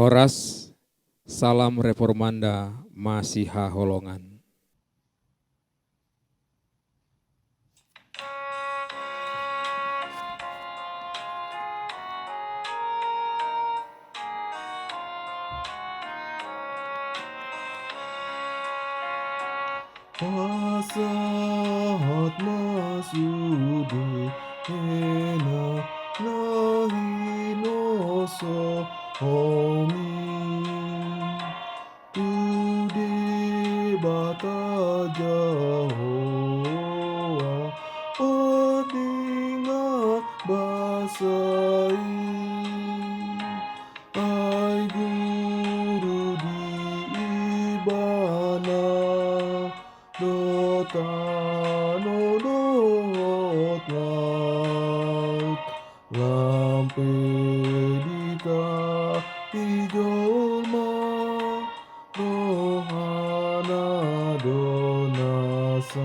Horas, salam reformanda Masiha Holongan. Pasahat masude hena lahinoso homi tude bata Jahowa odinga basai ai guru di ibana Dotano dot laut Lampedita hijolma Rohana donasang.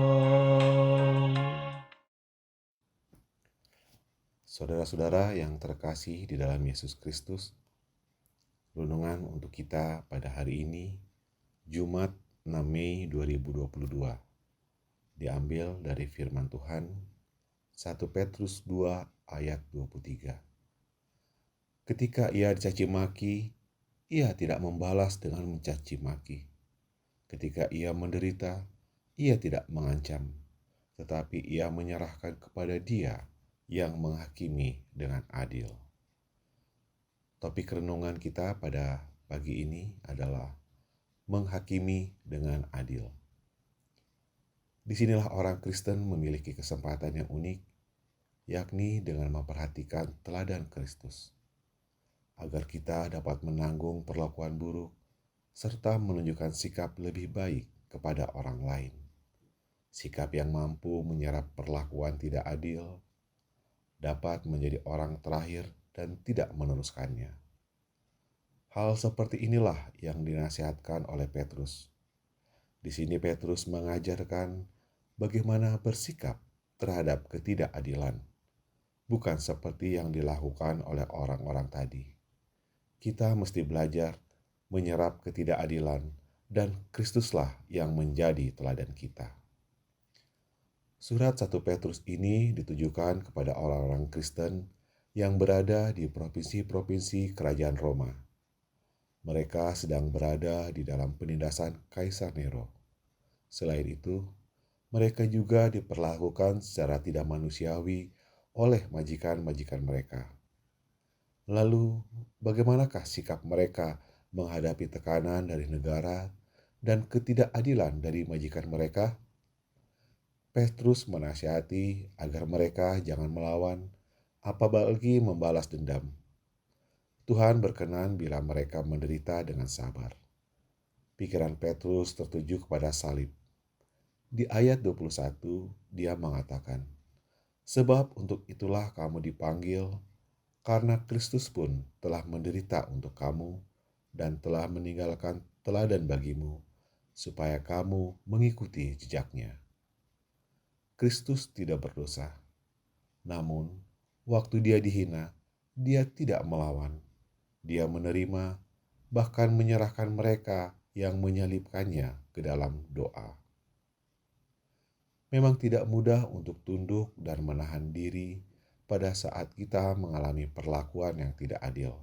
Saudara-saudara yang terkasih di dalam Yesus Kristus, renungan untuk kita pada hari ini, Jumat 6 Mei 2022, diambil dari firman Tuhan 1 Petrus 2 ayat 23. Ketika ia dicaci maki, ia tidak membalas dengan mencaci maki. Ketika ia menderita, ia tidak mengancam, tetapi ia menyerahkan kepada Dia yang menghakimi dengan adil. Topik renungan kita pada pagi ini adalah menghakimi dengan adil. Disinilah orang Kristen memiliki kesempatan yang unik, yakni dengan memperhatikan teladan Kristus, agar kita dapat menanggung perlakuan buruk serta menunjukkan sikap lebih baik kepada orang lain. Sikap yang mampu menyerap perlakuan tidak adil, dapat menjadi orang terakhir dan tidak meneruskannya. Hal seperti inilah yang dinasihatkan oleh Petrus. Di sini Petrus mengajarkan bagaimana bersikap terhadap ketidakadilan, bukan seperti yang dilakukan oleh orang-orang tadi. Kita mesti belajar menyerap ketidakadilan dan Kristuslah yang menjadi teladan kita. Surat 1 Petrus ini ditujukan kepada orang-orang Kristen yang berada di provinsi-provinsi kerajaan Roma. Mereka sedang berada di dalam penindasan Kaisar Nero. Selain itu, mereka juga diperlakukan secara tidak manusiawi oleh majikan-majikan mereka. Lalu, bagaimanakah sikap mereka menghadapi tekanan dari negara dan ketidakadilan dari majikan mereka? Petrus menasihati agar mereka jangan melawan, apalagi membalas dendam. Tuhan berkenan bila mereka menderita dengan sabar. Pikiran Petrus tertuju kepada salib. Di ayat 21, dia mengatakan, "Sebab untuk itulah kamu dipanggil, karena Kristus pun telah menderita untuk kamu dan telah meninggalkan teladan bagimu, supaya kamu mengikuti jejaknya." Kristus tidak berdosa. Namun, waktu dia dihina, dia tidak melawan. Dia menerima, bahkan menyerahkan mereka yang menyalibkannya ke dalam doa. Memang tidak mudah untuk tunduk dan menahan diri pada saat kita mengalami perlakuan yang tidak adil.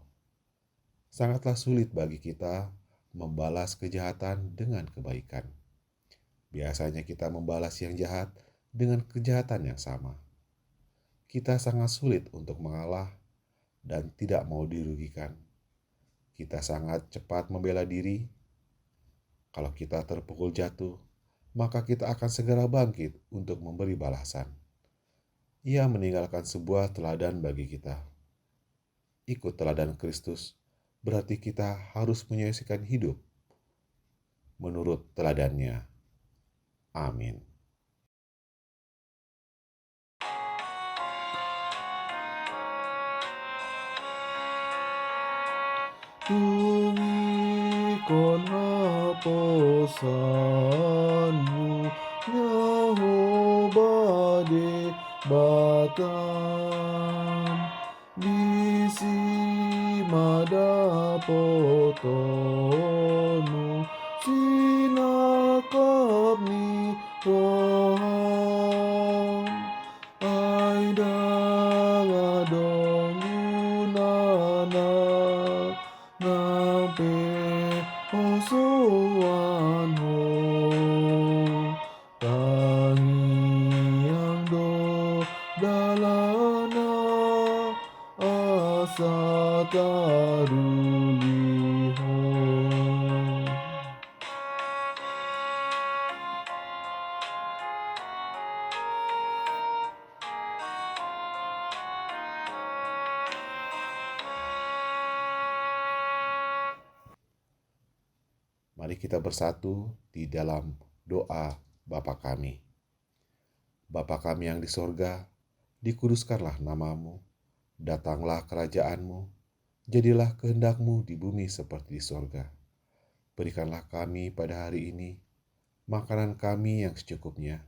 Sangatlah sulit bagi kita membalas kejahatan dengan kebaikan. Biasanya kita membalas yang jahat dengan kejahatan yang sama. Kita sangat sulit untuk mengalah dan tidak mau dirugikan. Kita sangat cepat membela diri. Kalau kita terpukul jatuh, maka kita akan segera bangkit untuk memberi balasan. Ia meninggalkan sebuah teladan bagi kita. Ikut teladan Kristus berarti kita harus menyelesaikan hidup menurut teladannya. Amin. Tungikon haposanmu Yahobade batan Bisi ada potonu sinakap ni rohan ai dangadong gunana ngape hosoan ho tangiang do dalana asa tarulihon. Mari kita bersatu di dalam doa Bapa kami. Bapa kami yang di sorga, dikuduskanlah namamu, datanglah kerajaanmu, jadilah kehendakmu di bumi seperti di sorga. Berikanlah kami pada hari ini makanan kami yang secukupnya,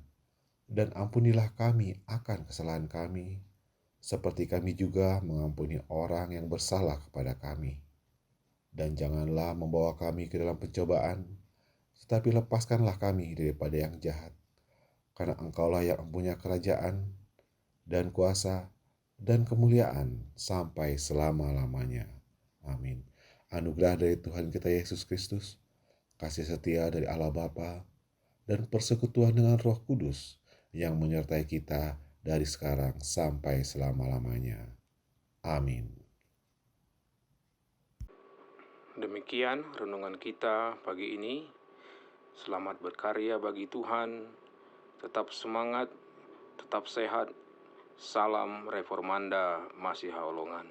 dan ampunilah kami akan kesalahan kami, seperti kami juga mengampuni orang yang bersalah kepada kami. Dan janganlah membawa kami ke dalam pencobaan, tetapi lepaskanlah kami daripada yang jahat. Karena Engkaulah yang mempunyai kerajaan, dan kuasa, dan kemuliaan sampai selama-lamanya. Amin. Anugerah dari Tuhan kita Yesus Kristus, kasih setia dari Allah Bapa, dan persekutuan dengan Roh Kudus yang menyertai kita dari sekarang sampai selama-lamanya. Amin. Demikian renungan kita pagi ini. Selamat berkarya bagi Tuhan. Tetap semangat, tetap sehat. Salam Reformanda Masiha Holongan.